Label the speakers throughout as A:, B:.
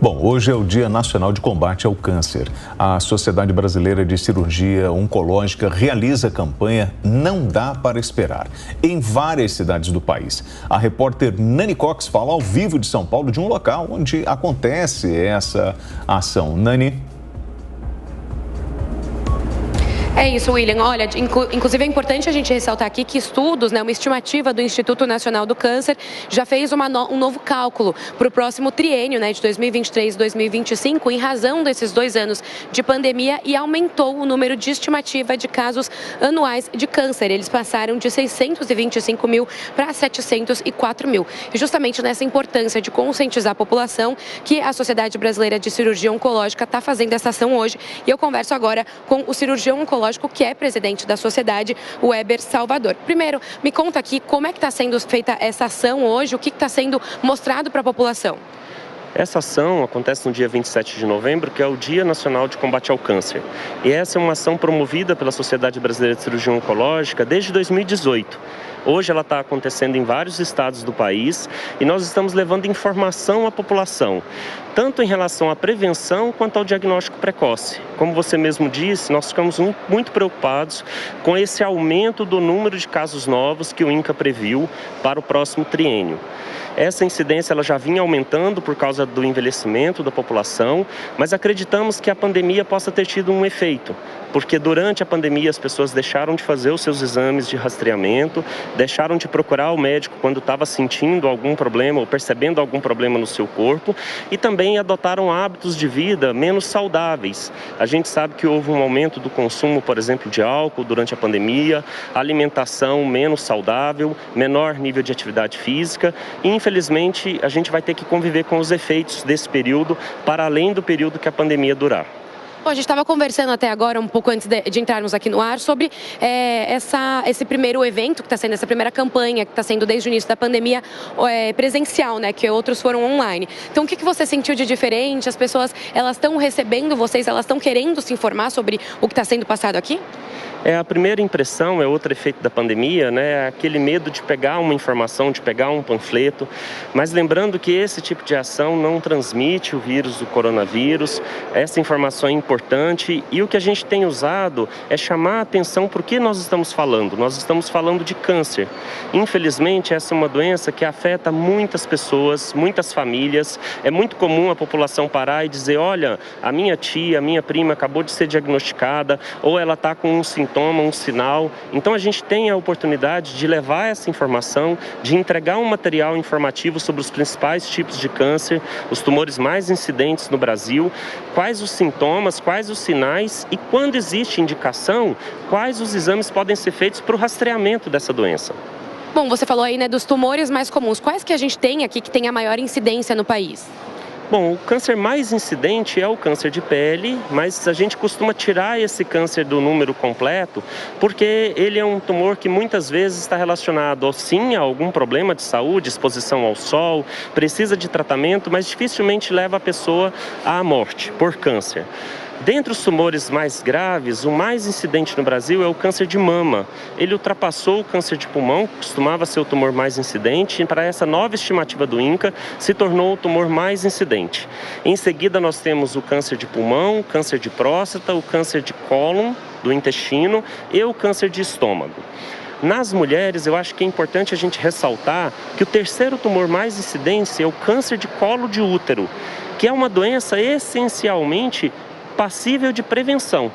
A: Bom, hoje é o Dia Nacional de Combate ao Câncer. A Sociedade Brasileira de Cirurgia Oncológica realiza a campanha Não Dá Para Esperar, em várias cidades do país. A repórter Nani Cox fala ao vivo de São Paulo de um local onde acontece essa ação. Nani?
B: É isso, William. Olha, inclusive é importante a gente ressaltar aqui que estudos, uma estimativa do Instituto Nacional do Câncer já fez um novo cálculo para o próximo triênio, de 2023 e 2025, em razão desses 2 anos de pandemia, e aumentou o número de estimativa de casos anuais de câncer. Eles passaram de 625 mil para 704 mil. E justamente nessa importância de conscientizar a população que a Sociedade Brasileira de Cirurgia Oncológica está fazendo essa ação hoje. E eu converso agora com o cirurgião oncológico que é presidente da sociedade, o Weber Salvador. Primeiro, me conta aqui como é que está sendo feita essa ação hoje, o que está sendo mostrado para a população.
C: Essa ação acontece no dia 27 de novembro, que é o Dia Nacional de Combate ao Câncer. E essa é uma ação promovida pela Sociedade Brasileira de Cirurgia Oncológica desde 2018. Hoje ela está acontecendo em vários estados do país e nós estamos levando informação à população, tanto em relação à prevenção quanto ao diagnóstico precoce. Como você mesmo disse, nós ficamos muito preocupados com esse aumento do número de casos novos que o INCA previu para o próximo triênio. Essa incidência ela já vinha aumentando por causa do envelhecimento da população, mas acreditamos que a pandemia possa ter tido um efeito, porque durante a pandemia as pessoas deixaram de fazer os seus exames de rastreamento, deixaram de procurar o médico quando estava sentindo algum problema ou percebendo algum problema no seu corpo, e também adotaram hábitos de vida menos saudáveis. A gente sabe que houve um aumento do consumo, por exemplo, de álcool durante a pandemia, alimentação menos saudável, menor nível de atividade física, e infelizmente a gente vai ter que conviver com os efeitos desse período para além do período que a pandemia durar.
B: Bom, a gente estava conversando até agora, um pouco antes de entrarmos aqui no ar, sobre esse primeiro evento que está sendo, essa primeira campanha que está sendo desde o início da pandemia presencial, que outros foram online. Então, o que você sentiu de diferente? As pessoas, elas estão recebendo vocês, elas estão querendo se informar sobre o que está sendo passado aqui?
C: A primeira impressão é outro efeito da pandemia, aquele medo de pegar uma informação, de pegar um panfleto, mas lembrando que esse tipo de ação não transmite o vírus do coronavírus, essa informação é importante e o que a gente tem usado é chamar a atenção para o que nós estamos falando. Nós estamos falando de câncer. Infelizmente, essa é uma doença que afeta muitas pessoas, muitas famílias. É muito comum a população parar e dizer, olha, a minha tia, a minha prima acabou de ser diagnosticada ou ela está com um sintoma, um sinal. Então a gente tem a oportunidade de levar essa informação, de entregar um material informativo sobre os principais tipos de câncer, os tumores mais incidentes no Brasil, quais os sintomas, quais os sinais e, quando existe indicação, quais os exames podem ser feitos para o rastreamento dessa doença.
B: Bom, você falou aí dos tumores mais comuns. Quais que a gente tem aqui que tem a maior incidência no país?
C: Bom, o câncer mais incidente é o câncer de pele, mas a gente costuma tirar esse câncer do número completo, porque ele é um tumor que muitas vezes está relacionado, sim, a algum problema de saúde, exposição ao sol, precisa de tratamento, mas dificilmente leva a pessoa à morte por câncer. Dentre os tumores mais graves, o mais incidente no Brasil é o câncer de mama. Ele ultrapassou o câncer de pulmão, que costumava ser o tumor mais incidente, e para essa nova estimativa do INCA, se tornou o tumor mais incidente. Em seguida, nós temos o câncer de pulmão, o câncer de próstata, o câncer de cólon, do intestino e o câncer de estômago. Nas mulheres, eu acho que é importante a gente ressaltar que o terceiro tumor mais incidente é o câncer de colo de útero, que é uma doença essencialmente passível de prevenção.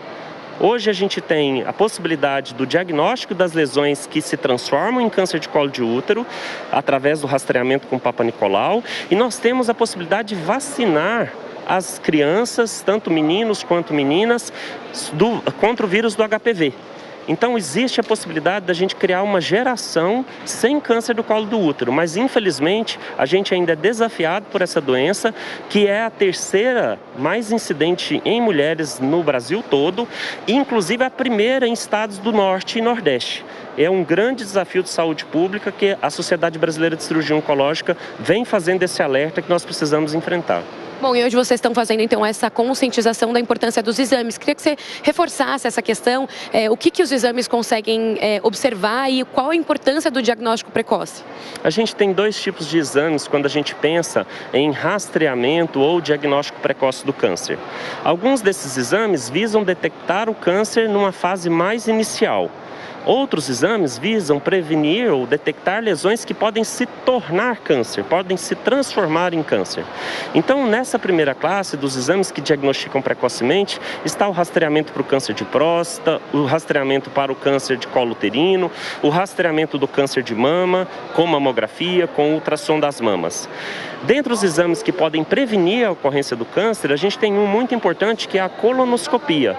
C: Hoje a gente tem a possibilidade do diagnóstico das lesões que se transformam em câncer de colo de útero através do rastreamento com Papa Nicolau, e nós temos a possibilidade de vacinar as crianças, tanto meninos quanto meninas, contra o vírus do HPV. Então existe a possibilidade da gente criar uma geração sem câncer do colo do útero, mas infelizmente a gente ainda é desafiado por essa doença, que é a terceira mais incidente em mulheres no Brasil todo, e inclusive a primeira em estados do Norte e Nordeste. É um grande desafio de saúde pública que a Sociedade Brasileira de Cirurgia Oncológica vem fazendo esse alerta que nós precisamos enfrentar.
B: Bom, e hoje vocês estão fazendo, então, essa conscientização da importância dos exames. Queria que você reforçasse essa questão, o que os exames conseguem observar e qual a importância do diagnóstico precoce?
C: A gente tem 2 tipos de exames quando a gente pensa em rastreamento ou diagnóstico precoce do câncer. Alguns desses exames visam detectar o câncer numa fase mais inicial. Outros exames visam prevenir ou detectar lesões que podem se tornar câncer, podem se transformar em câncer. Então, nessa primeira classe dos exames que diagnosticam precocemente, está o rastreamento para o câncer de próstata, o rastreamento para o câncer de colo uterino, o rastreamento do câncer de mama, com mamografia, com ultrassom das mamas. Dentre os exames que podem prevenir a ocorrência do câncer, a gente tem um muito importante que é a colonoscopia,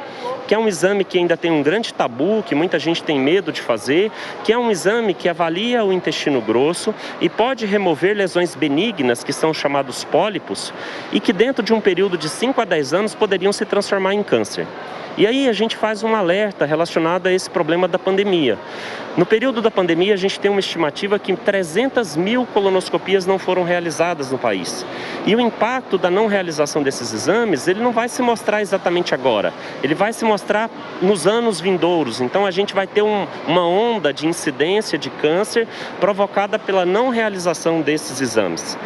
C: que é um exame que ainda tem um grande tabu, que muita gente tem medo de fazer, que é um exame que avalia o intestino grosso e pode remover lesões benignas, que são chamados pólipos, e que dentro de um período de 5 a 10 anos poderiam se transformar em câncer. E aí a gente faz um alerta relacionado a esse problema da pandemia. No período da pandemia, a gente tem uma estimativa que 300 mil colonoscopias não foram realizadas no país. E o impacto da não realização desses exames, ele não vai se mostrar exatamente agora. Ele vai se mostrar nos anos vindouros. Então a gente vai ter uma onda de incidência de câncer provocada pela não realização desses exames.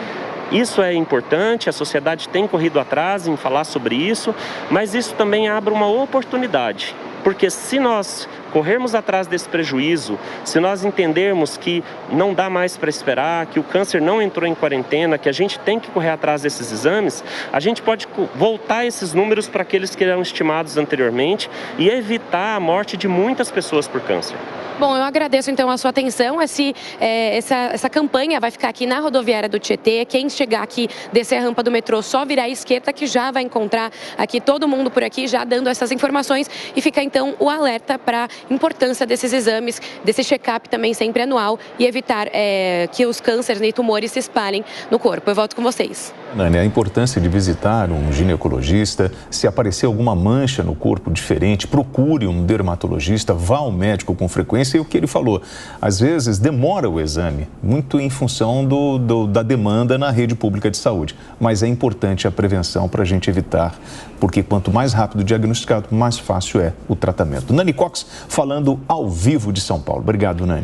C: Isso é importante, a sociedade tem corrido atrás em falar sobre isso, mas isso também abre uma oportunidade, porque se nós corrermos atrás desse prejuízo, se nós entendermos que não dá mais para esperar, que o câncer não entrou em quarentena, que a gente tem que correr atrás desses exames, a gente pode voltar esses números para aqueles que eram estimados anteriormente e evitar a morte de muitas pessoas por câncer.
B: Bom, eu agradeço então a sua atenção. Essa campanha vai ficar aqui na rodoviária do Tietê. Quem chegar aqui, descer a rampa do metrô, só virar à esquerda que já vai encontrar aqui todo mundo por aqui já dando essas informações. E fica então o alerta para a importância desses exames, desse check-up também sempre anual e evitar que os cânceres e tumores se espalhem no corpo. Eu volto com vocês.
A: Nani, a importância de visitar um ginecologista, se aparecer alguma mancha no corpo diferente, procure um dermatologista, vá ao médico com frequência. E o que ele falou, às vezes demora o exame, muito em função da demanda na rede pública de saúde. Mas é importante a prevenção para a gente evitar, porque quanto mais rápido diagnosticado, mais fácil é o tratamento. Nani Cox falando ao vivo de São Paulo. Obrigado, Nani.